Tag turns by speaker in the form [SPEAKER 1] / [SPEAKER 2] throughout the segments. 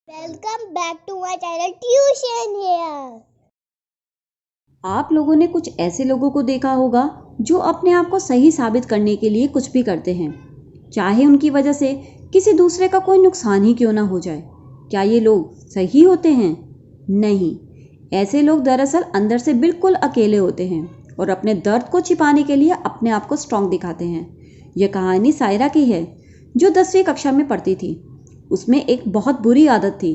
[SPEAKER 1] Welcome back to my channel Tuition here.
[SPEAKER 2] आप लोगों ने कुछ ऐसे लोगों को देखा होगा जो अपने आप को सही साबित करने के लिए कुछ भी करते हैं, चाहे उनकी वजह से किसी दूसरे का कोई नुकसान ही क्यों ना हो जाए। क्या ये लोग सही होते हैं? नहीं, ऐसे लोग दरअसल अंदर से बिल्कुल अकेले होते हैं और अपने दर्द को छिपाने के लिए अपने आप को स्ट्रांग दिखाते हैं। यह कहानी सायरा की है, जो 10वीं कक्षा में पढ़ती थी। उसमें एक बहुत बुरी आदत थी,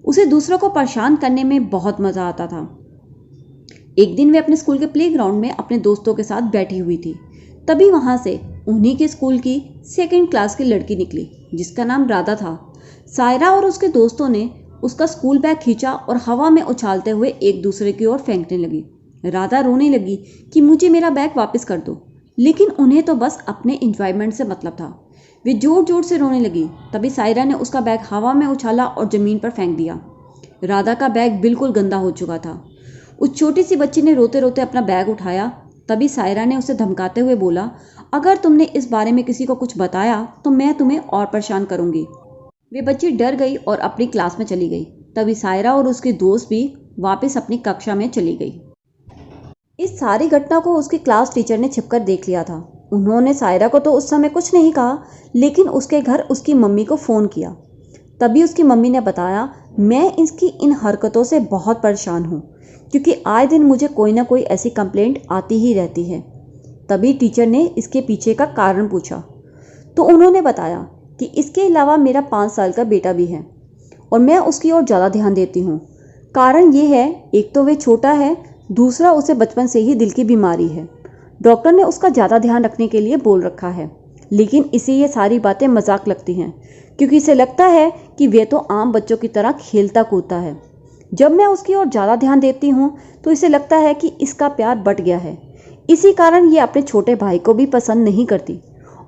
[SPEAKER 2] उसे दूसरों को परेशान करने में बहुत मज़ा आता था। एक दिन वे अपने स्कूल के प्लेग्राउंड में अपने दोस्तों के साथ बैठी हुई थी। तभी वहाँ से उन्हीं के स्कूल की 2nd क्लास की लड़की निकली, जिसका नाम राधा था। सायरा और उसके दोस्तों ने उसका स्कूल बैग खींचा और हवा में उछालते हुए एक दूसरे की ओर फेंकने लगी। राधा रोने लगी कि मुझे मेरा बैग वापस कर दो, लेकिन उन्हें तो बस अपने इंजॉयमेंट से मतलब था। वे जोर जोर से रोने लगी। तभी सायरा ने उसका बैग हवा में उछाला और ज़मीन पर फेंक दिया। राधा का बैग बिल्कुल गंदा हो चुका था। उस छोटी सी बच्ची ने रोते रोते अपना बैग उठाया। तभी सायरा ने उसे धमकाते हुए बोला, अगर तुमने इस बारे में किसी को कुछ बताया तो मैं तुम्हें और परेशान करूंगी। वे बच्ची डर गई और अपनी क्लास में चली गई। तभी सायरा और उसकी दोस्त भी वापस अपनी कक्षा में चली गई। इस सारी घटना को उसकी क्लास टीचर ने छिपकर देख लिया था। उन्होंने सायरा को तो उस समय कुछ नहीं कहा, लेकिन उसके घर उसकी मम्मी को फ़ोन किया। तभी उसकी मम्मी ने बताया, मैं इसकी इन हरकतों से बहुत परेशान हूँ, क्योंकि आए दिन मुझे कोई ना कोई ऐसी कंप्लेंट आती ही रहती है। तभी टीचर ने इसके पीछे का कारण पूछा, तो उन्होंने बताया कि इसके अलावा मेरा 5 साल का बेटा भी है और मैं उसकी ओर ज़्यादा ध्यान देती हूँ। कारण ये है, एक तो वे छोटा है, दूसरा उसे बचपन से ही दिल की बीमारी है। डॉक्टर ने उसका ज़्यादा ध्यान रखने के लिए बोल रखा है, लेकिन इसे ये सारी बातें मजाक लगती हैं, क्योंकि इसे लगता है कि वे तो आम बच्चों की तरह खेलता कूदता है। जब मैं उसकी ओर ज़्यादा ध्यान देती हूँ तो इसे लगता है कि इसका प्यार बट गया है। इसी कारण ये अपने छोटे भाई को भी पसंद नहीं करती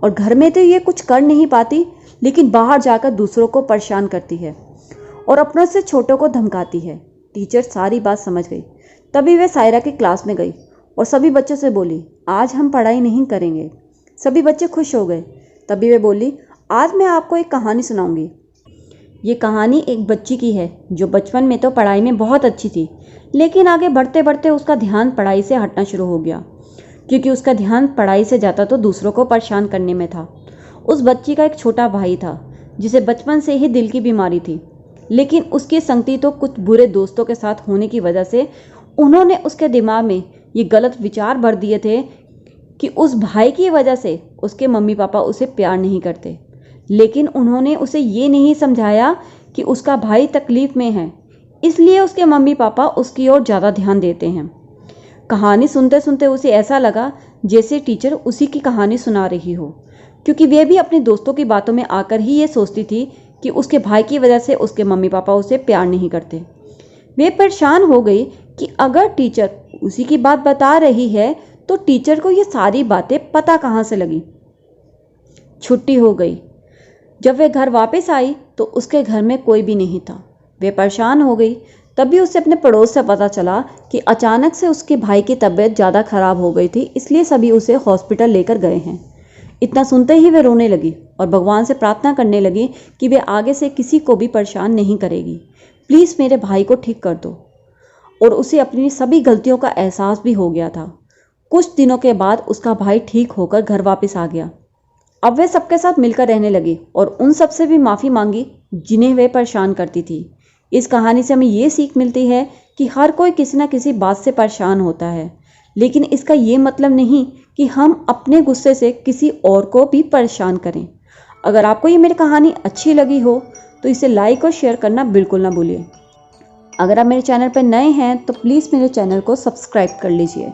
[SPEAKER 2] और घर में तो ये कुछ कर नहीं पाती, लेकिन बाहर जाकर दूसरों को परेशान करती है और अपनों से छोटों को धमकाती है। टीचर सारी बात समझ गई। तभी वे सायरा की क्लास में गई और सभी बच्चों से बोली, आज हम पढ़ाई नहीं करेंगे। सभी बच्चे खुश हो गए। तभी वे बोली, आज मैं आपको एक कहानी सुनाऊंगी। ये कहानी एक बच्ची की है जो बचपन में तो पढ़ाई में बहुत अच्छी थी, लेकिन आगे बढ़ते बढ़ते उसका ध्यान पढ़ाई से हटना शुरू हो गया, क्योंकि उसका ध्यान पढ़ाई से ज़्यादा तो दूसरों को परेशान करने में था। उस बच्ची का एक छोटा भाई था जिसे बचपन से ही दिल की बीमारी थी, लेकिन उसकी संगति तो कुछ बुरे दोस्तों के साथ होने की वजह से उन्होंने उसके दिमाग में ये गलत विचार भर दिए थे कि उस भाई की वजह से उसके मम्मी पापा उसे प्यार नहीं करते। लेकिन उन्होंने उसे ये नहीं समझाया कि उसका भाई तकलीफ़ में है, इसलिए उसके मम्मी पापा उसकी ओर ज़्यादा ध्यान देते हैं। कहानी सुनते सुनते उसे ऐसा लगा जैसे टीचर उसी की कहानी सुना रही हो, क्योंकि वे भी अपने दोस्तों की बातों में आकर ही ये सोचती थी कि उसके भाई की वजह से उसके मम्मी पापा उसे प्यार नहीं करते। वे परेशान हो गई कि अगर टीचर उसी की बात बता रही है तो टीचर को ये सारी बातें पता कहाँ से लगी। छुट्टी हो गई। जब वे घर वापस आई तो उसके घर में कोई भी नहीं था। वे परेशान हो गई। तभी उसे अपने पड़ोस से पता चला कि अचानक से उसके भाई की तबीयत ज़्यादा खराब हो गई थी, इसलिए सभी उसे हॉस्पिटल लेकर गए हैं। इतना सुनते ही वे रोने लगी और भगवान से प्रार्थना करने लगी कि वे आगे से किसी को भी परेशान नहीं करेगी। प्लीज़ मेरे भाई को ठीक कर दो। और उसे अपनी सभी गलतियों का एहसास भी हो गया था। कुछ दिनों के बाद उसका भाई ठीक होकर घर वापस आ गया। अब वे सबके साथ मिलकर रहने लगी और उन सब से भी माफ़ी मांगी जिन्हें वे परेशान करती थी। इस कहानी से हमें ये सीख मिलती है कि हर कोई किसी न किसी बात से परेशान होता है, लेकिन इसका ये मतलब नहीं कि हम अपने गुस्से से किसी और को भी परेशान करें। अगर आपको ये मेरी कहानी अच्छी लगी हो तो इसे लाइक और शेयर करना बिल्कुल ना भूलिए। अगर आप मेरे चैनल पर नए हैं तो प्लीज़ मेरे चैनल को सब्सक्राइब कर लीजिए।